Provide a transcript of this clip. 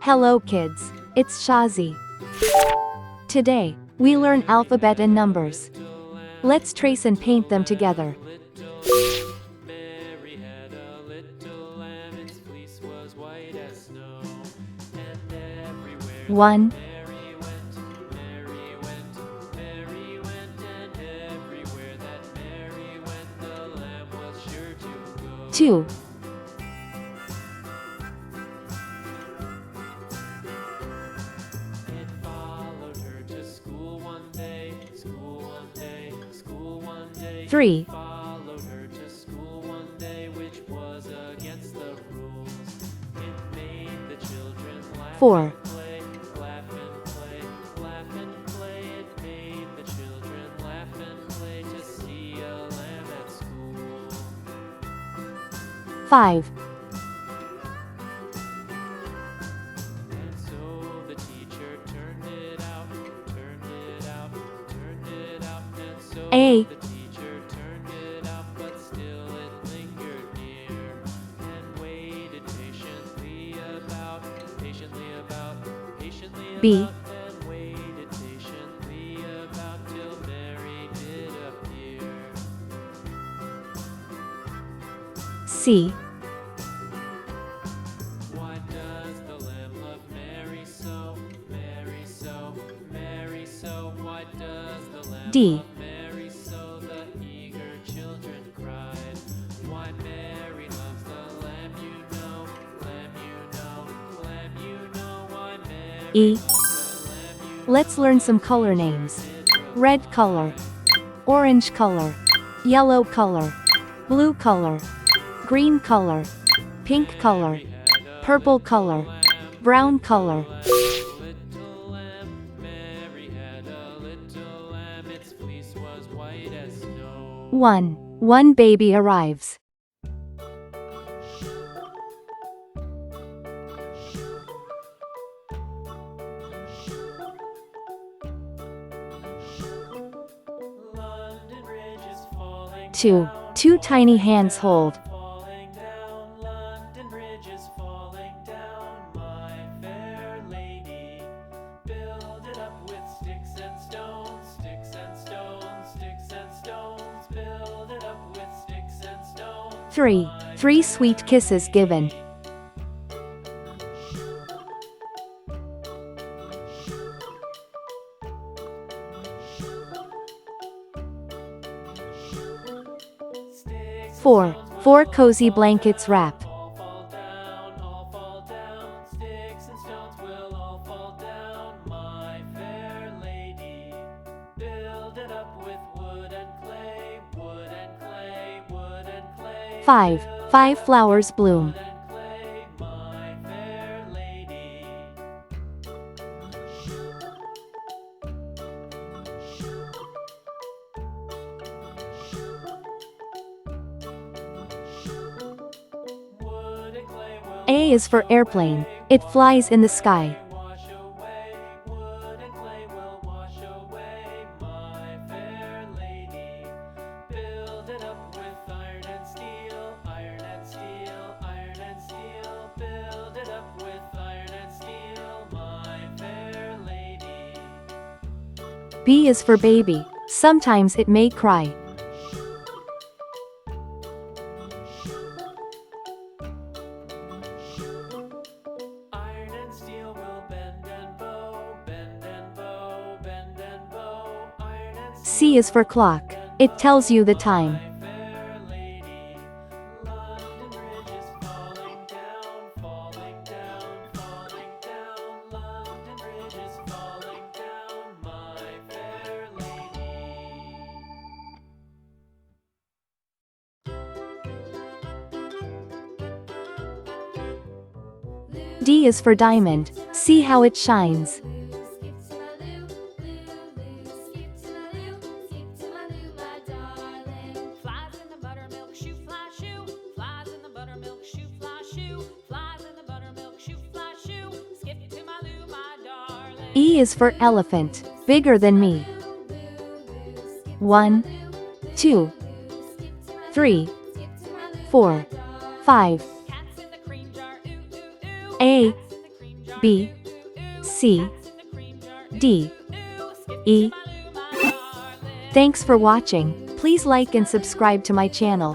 Hello kids, it's Shazi. Today, we learn alphabet and numbers. Let's trace and paint them together. 1 2 3 4 5 A 'B' C 'D' E. Let's learn some color names. Red color, orange color, yellow color, blue color, green color, pink color, purple color, brown color. 1 baby arrives. 2 tiny hands hold. 3 sweet kisses given. 4 cozy blankets wrap. 5 flowers bloom. 'A' is for airplane. It flies in the sky. 'B' is for baby. Sometimes it may cry. 'C' is for clock. It tells you the time. 'D' is for diamond. See how it shines. 'E' is for elephant. Bigger than me. 1 2 3 4 5 A B, C, D, E. Thanks for watching. Please like and subscribe to my channel.